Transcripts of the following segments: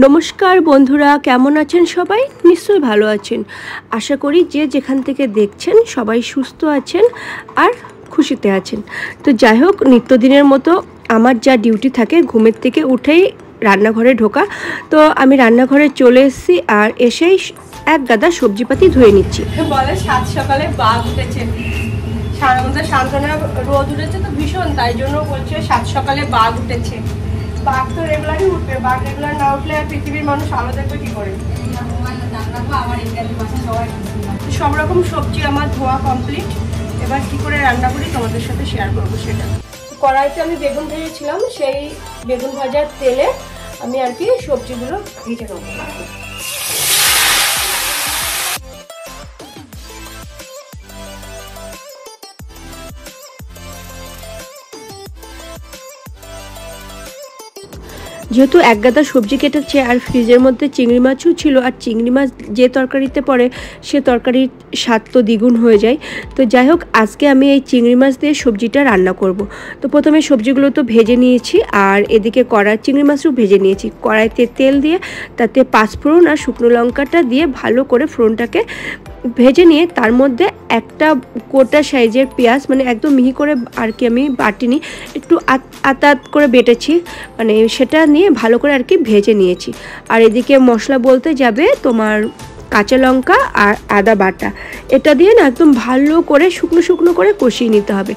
নমস্কার বন্ধুরা, কেমন আছেন সবাই? নিশ্চয়ই ভালো আছেন। আশা করি যে যেখান থেকে দেখছেন সবাই সুস্থ আছেন আর খুশিতে আছেন। তো যাই হোক, নিত্যদিনের মতো আমার যা ডিউটি থাকে ঘুমের থেকে উঠেই রান্নাঘরে ঢোকা। তো আমি রান্নাঘরে চলে এসেছি আর এসেই এক গাদা সবজিপাতি ধুয়ে নিচ্ছি। বলে সাত সকালে বাঘ উঠেছে, সারা মধ্যে সান্ত্বনা রোদ উঠেছে তো ভীষণ, তাই জন্য বলছে সাত সকালে বাঘ উঠেছে। বাঘ তো রেগুলারই উঠবে, বাঘ রেগুলার না উঠলে আর পৃথিবীর মানুষ আলো দেখবে কি করে। সব রকম সবজি আমার ধোয়া কমপ্লিট, এবার কি করে রান্না করি তোমাদের সাথে শেয়ার করবো সেটা। কড়াইতে আমি বেগুন ভেজেছিলাম, সেই বেগুন ভাজার তেলে আমি আর কি সবজিগুলো ভেজে নেবো। যেহেতু এক গাদা সবজি কেটেছে আর ফ্রিজের মধ্যে চিংড়ি মাছও ছিল, আর চিংড়ি মাছ যে তরকারিতে পড়ে সে তরকারির স্বাদ তো দ্বিগুণ হয়ে যায়। তো যাই হোক, আজকে আমি এই চিংড়ি মাছ দিয়ে সবজিটা রান্না করব। তো প্রথমে সবজিগুলো তো ভেজে নিয়েছি আর এদিকে চিংড়ি মাছও ভেজে নিয়েছি। কড়াইতে তেল দিয়ে তাতে পাঁচফোড়ন আর শুকনো লঙ্কাটা দিয়ে ভালো করে ফোড়নটাকে ভেজে নিয়ে তার মধ্যে একটা গোটা সাইজের পেঁয়াজ, মানে একদম মিহি করে আর কি আমি বাটিনি, একটু আতাত করে বেটেছি, মানে সেটা নিয়ে ভালো করে আর কি ভেজে নিয়েছি। আর এদিকে মশলা বলতে যাবে তোমার কাঁচা লঙ্কা আর আদা বাটা, এটা দিয়ে না একদম ভালো করে শুকনো শুকনো করে কষিয়ে নিতে হবে।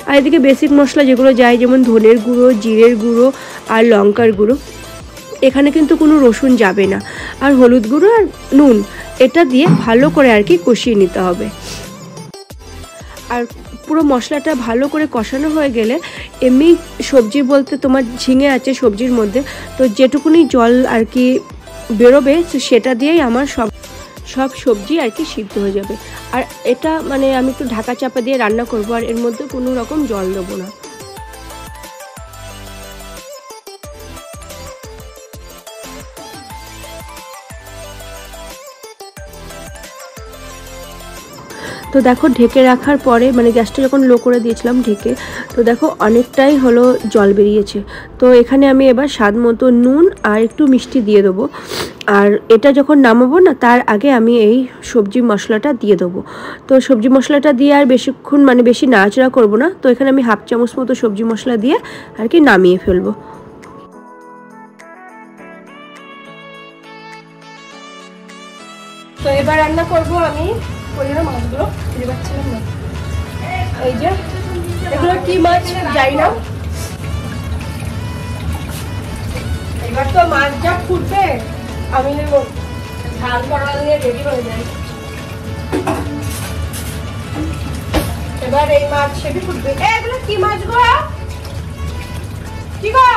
আর এদিকে বেসিক মশলা যেগুলো যায়, যেমন ধনের গুঁড়ো, জিরের গুঁড়ো আর লঙ্কার গুঁড়ো, এখানে কিন্তু কোনো রসুন যাবে না, আর হলুদ গুঁড়ো আর নুন, এটা দিয়ে ভালো করে আর কি কষিয়ে নিতে হবে। আর পুরো মশলাটা ভালো করে কষানো হয়ে গেলে এমনি সবজি বলতে তোমার ঝিঙে আছে সবজির মধ্যে, তো যেটুকুনি জল আর কি বেরোবে সেটা দিয়েই আমার সব সবজি আর কি সিদ্ধ হয়ে যাবে। আর এটা মানে আমি একটু ঢাকা চাপা দিয়ে রান্না করবো, আর এর মধ্যে কোনো রকম জল দেবো না। তো দেখো, ঢেকে রাখার পরে মানে গ্যাসটা যখন লো করে দিয়েছিলাম ঢেকে, তো দেখো অনেকটাই হলো জল বেরিয়েছে। তো এখানে আমি এবার স্বাদ মতো নুন আর একটু মিষ্টি দিয়ে দেবো। আর এটা যখন নামাবো না তার আগে আমি এই সবজি মশলাটা দিয়ে দেবো। তো সবজি মশলাটা দিয়ে আর বেশিক্ষণ মানে বেশি নাড়াচাড়া করবো না। তো এখানে আমি হাফ চামচ মতো সবজি মশলা দিয়ে আর কি নামিয়ে ফেলবো। তো এবার রান্না করবো আমি মাছগুলো, খুঁজে পাচ্ছিলাম না। এই যে এগুলো কি মাছ যাই না, এবার তো মাছ যা ফুটবে আমি ঝাল করা নিয়ে রেডি হয়ে যাই। এবার এই মাছ সেটি ফুটবে। এগুলো কি মাছ গো? কি গো?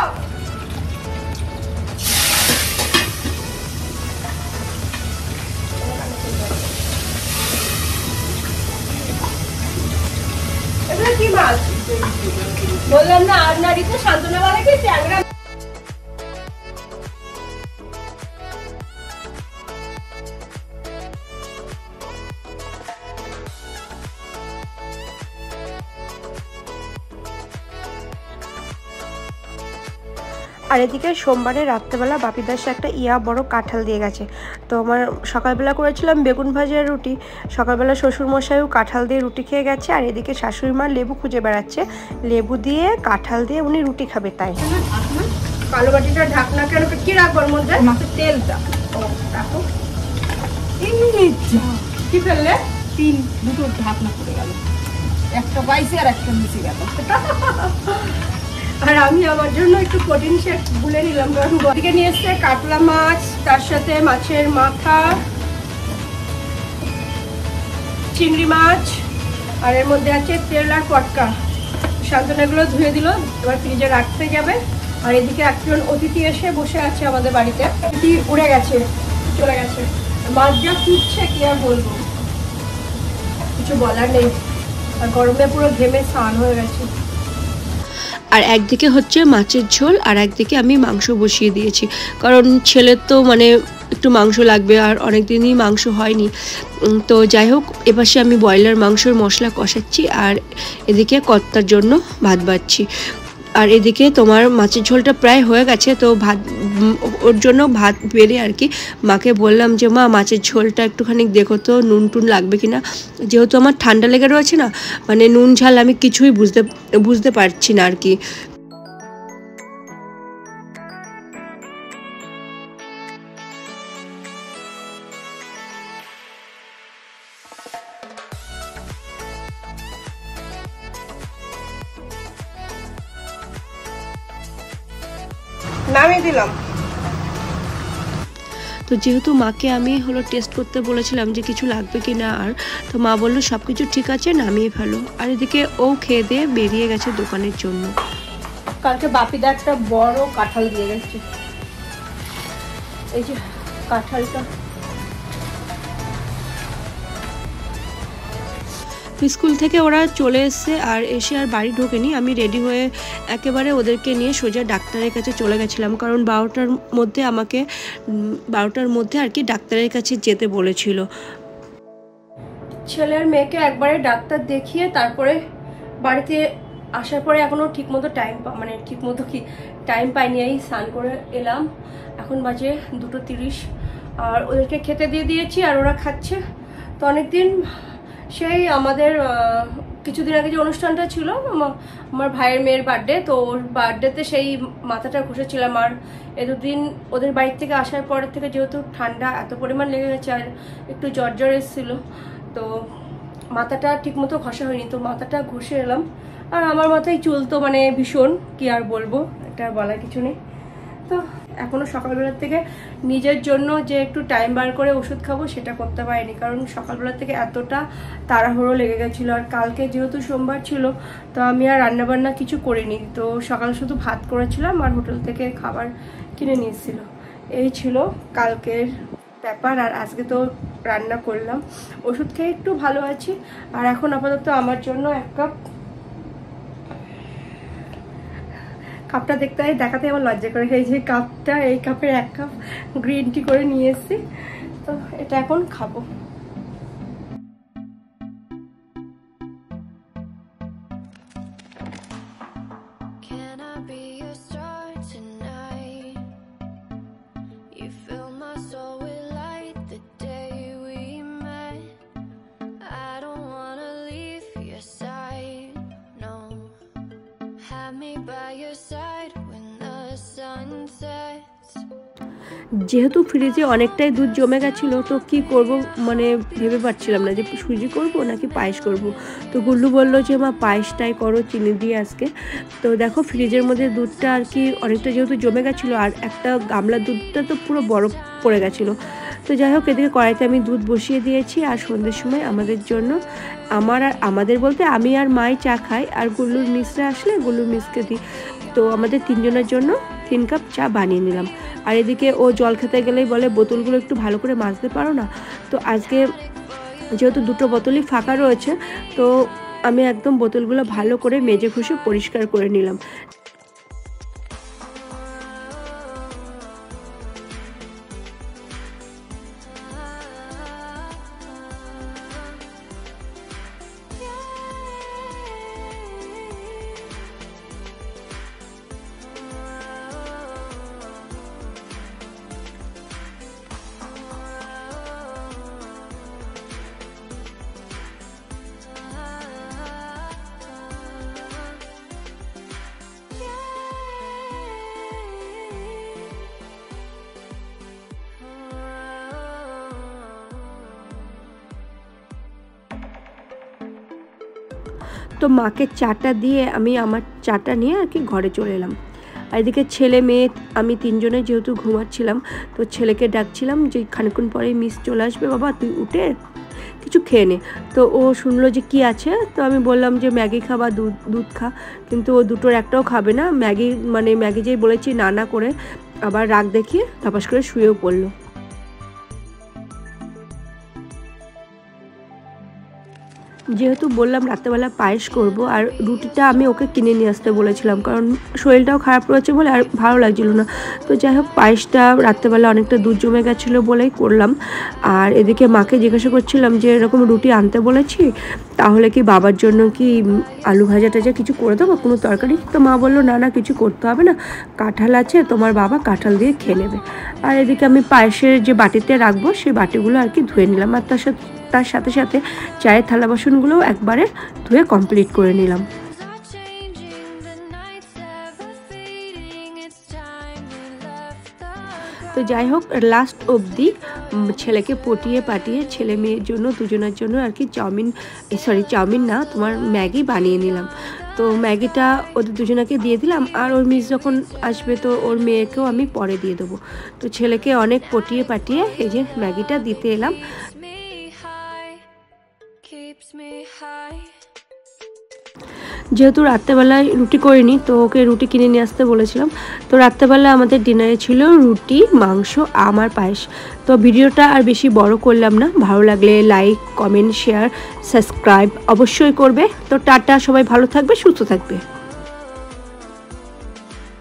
কি মাছ বললাম না, আর নারীতে সান্ত্বনা বলে কি ট্যাংরা। আর এদিকে সোমবারে রাত্রেবেলা বাপিদাস একটা বড় কাঁঠাল দিয়ে গেছে। তো আমার সকালবেলা করেছিলাম বেগুন ভাজা রুটি, সকালবেলা শ্বশুরমশাইও কাঁঠাল দিয়ে রুটি খেয়ে গেছে। আর এদিকে শাশুড়ি মা লেবু খুঁজে বেড়াচ্ছে, লেবু দিয়ে কাঁঠাল দিয়ে উনি রুটি খাবে। তাই কালো বাটিটা ঢাকনা কেন কি রাখবার মধ্যে? মাছের তেলটা রাখো। কি ফেললে? দুটো ঢাকনা পড়ে গেল, একটা বাইসে আর একটা মিশে গেল। আর আমি আমার জন্য একটু প্রোটিন শেক গুলে নিলাম, কারণ দিকে নিয়ে এসছে কাতলা মাছ, তার সাথে মাছের মাথা, চিংড়ি মাছ, আর এর মধ্যে আছে তেল আর পটকা। সান্তনাগুলো ধুয়ে দিল, এবার ফ্রিজে রাখতে যাবে। আর এদিকে একজন অতিথি এসে বসে আছে আমাদের বাড়িতে, অতিথি উড়ে গেছে, চলে গেছে। মাছ যা ফুটছে কি আর বলবো, কিছু বলার নেই। আর গরমে পুরো ঘেমে স্নান হয়ে গেছে। আর একদিকে হচ্ছে মাছের ঝোল আর একদিকে আমি মাংস বসিয়ে দিয়েছি, কারণ ছেলের তো মানে একটু মাংস লাগবে, আর অনেক দিনই মাংস হয়নি। তো যাই হোক, এপাশে আমি ব্রয়লার মাংসর মশলা কষাচ্ছি আর এদিকে কর্তার জন্য ভাত বাড়ছি। আর এদিকে তোমার মাছের ঝোলটা প্রায় হয়ে গেছে, তো ভাত ওর জন্য ভাত বেড়ে আর কি মাকে বললাম যে মা মাছের ঝোলটা একটুখানি দেখো তো নুন টুন লাগবে কিনা, যেহেতু আমার ঠান্ডা লেগে রয়েছে না, মানে নুন ঝাল আমি কিছুই বুঝতে পারছি না আর কি। নামিয়ে দিলাম। তো যেহেতু মাকে আমি হলো টেস্ট করতে বলেছিলাম যে কিছু লাগবে কি না, আর তো মা বললো সব কিছু ঠিক আছে নামিয়ে ফেলো। আর এদিকে ও খেয়ে দিয়ে বেরিয়ে গেছে দোকানের জন্য। কালকে বাপিদা একটা বড় কাঁঠাল দিয়ে গেছে, এই যে কাঁঠালটা। স্কুল থেকে ওরা চলে এসছে, আর এসে আর বাড়ি ঢোকেনি। আমি রেডি হয়ে একেবারে ওদেরকে নিয়ে সোজা ডাক্তারের কাছে চলে গেছিলাম, কারণ 12টার মধ্যে আমাকে 12টার মধ্যে আর কি ডাক্তারের কাছে যেতে বলেছিল। ছেলের মেয়েকে একবারে ডাক্তার দেখিয়ে তারপরে বাড়িতে আসার পরে এখনো ঠিকমতো টাইম পাইনি। এই স্নান করে এলাম, এখন বাজে 2:30, আর ওদেরকে খেতে দিয়ে দিয়েছি আর ওরা খাচ্ছে। তো অনেকদিন সেই আমাদের কিছুদিন আগে যে অনুষ্ঠানটা ছিল আমার ভাইয়ের মেয়ের বার্থডে, তো ওর বার্থডেতে সেই মাথাটা ঘষেছিলাম। আর এ দুদিন ওদের বাড়ি থেকে আসার পর থেকে যেহেতু ঠান্ডা এত পরিমাণ লেগে গেছে আর একটু জ্বর এসেছিলো, তো মাথাটা ঠিকমতো ঘষা হয়নি, তো মাথাটা ঘষে এলাম। আর আমার মাথায় চুল তো মানে ভীষণ, কি আর বলবো, এটা বলার কিছু নেই। তো এখনো সকালবেলার থেকে নিজের জন্য যে একটু টাইম বার করে ওষুধ খাবো সেটা করতে পারিনি, কারণ সকালবেলার থেকে এতটা তাড়াহুড়ো লেগে গেছিলো। আর কালকে যেহেতু সোমবার ছিল, তো আমি আর রান্নাবান্না কিছু করিনি, তো সকাল শুধু ভাত করেছিলাম আর হোটেল থেকে খাবার কিনে নিয়েছিল। এই ছিল কালকের ব্যাপার। আর আজকে তো রান্না করলাম, ওষুধ খেয়ে একটু ভালো আছি। আর এখন আপাতত আমার জন্য এক কাপটা দেখাতে আমার লজ্জা করে, এই যে কাপটা, এই কাপের 1 কাপ গ্রিন টি করে নিয়ে এসেছি, তো এটা এখন খাবো। যেহেতু ফ্রিজে অনেকটাই দুধ জমে গেছিলো, তো কি করব মানে ভেবে পাচ্ছিলাম না যে সুজি করব নাকি পায়েস করব। তো গুল্লু বলল যে মা পায়েসটাই করো চিনি দিয়ে আজকে। তো দেখো ফ্রিজের মধ্যে দুধটা আর কি অনেকটা যেহেতু জমে গেছিলো, আর একটা গামলার দুধটা তো পুরো বরফ পড়ে গেছিলো। তো যাই হোক, এদিকে কড়াইতে আমি দুধ বসিয়ে দিয়েছি। আর সন্ধ্যের সময় আমাদের জন্য, আমাদের বলতে আমি আর মাই চা খাই, আর গুল্লুর মিসরা আসলে গুল্লুর মিসকে দিই। তো আমাদের 3 জনের জন্য 3 কাপ চা বানিয়ে নিলাম। আর এদিকে ও জল খেতে গেলেই বলে বোতলগুলো একটু ভালো করে মাজতে পারো না। তো আজকে যেহেতু 2টো বোতলই ফাঁকা রয়েছে, তো আমি একদম বোতলগুলো ভালো করে মেজে ঘষে পরিষ্কার করে নিলাম। তো মাকে চাটা দিয়ে আমি আমার চাটা নিয়ে আর কি ঘরে চলে এলাম। আর এদিকে ছেলে মেয়ে আমি 3 জনে যেহেতু ঘুমাচ্ছিলাম, তো ছেলেকে ডাকছিলাম যে খানিকক্ষণ পরে মিস চলে আসবে, বাবা তুই উঠে কিছু খেয়ে নে। তো ও শুনলো যে কি আছে, তো আমি বললাম যে ম্যাগি খা বা দুধ খা, কিন্তু ও দুটোর একটাও খাবে না। ম্যাগি যেই বলেছি না করে আবার রাগ দেখিয়ে ধপাস করে শুয়েও পড়লো। যেহেতু বললাম রাত্রেবেলা পায়েস করব, আর রুটিটা আমি ওকে কিনে নিয়ে আসতে বলেছিলাম, কারণ শরীরটাও খারাপ রয়েছে বলে আর ভালো লাগছিল না। তো যাই হোক, পায়েসটা রাত্রেবেলা অনেকটা দুধ জমে গেছিলো বলেই করলাম। আর এদিকে মাকে জিজ্ঞাসা করছিলাম যে এরকম রুটি আনতে বলেছি, তাহলে কি বাবার জন্য কি আলু ভাজা টাজা কিছু করে দেবো, কোনো তরকারি? তো মা বললো না না, কিছু করতে হবে না, কাঁঠাল আছে, তোমার বাবা কাঁঠাল দিয়ে খেয়ে নেবে। আর এদিকে আমি পায়েসের যে বাটিতে রাখবো সেই বাটিগুলো আর কি ধুয়ে নিলাম, আর তার সাথে সাথে চায়ের থালা বাসনগুলোও একবারে ধুয়ে কমপ্লিট করে নিলাম। তো যাই হোক, লাস্ট অবধি ছেলেকে পটিয়ে পাটিয়ে ছেলে মেয়ের জন্য দুজনের জন্য আর কি চাউমিন না, তোমার ম্যাগি বানিয়ে নিলাম। তো ম্যাগিটা ওদের দুজনাকে দিয়ে দিলাম, আর ওর মিস যখন আসবে তো ওর মেয়েকেও আমি পরে দিয়ে দেবো। তো ছেলেকে অনেক পটিয়ে পাটিয়ে এই যে ম্যাগিটা দিতে এলাম। যেহেতু রাত্রেবেলায় রুটি করিনি, তো ওকে রুটি কিনে নিয়ে আসতে বলেছিলাম। তো রাত্রেবেলা আমাদের ডিনারে ছিল রুটি, মাংস, আমার পায়েস। তো ভিডিওটা আর বেশি বড় করলাম না, ভালো লাগলে লাইক, কমেন্ট, শেয়ার, সাবস্ক্রাইব অবশ্যই করবে। তো টাটা, সবাই ভালো থাকবে, সুস্থ থাকবে।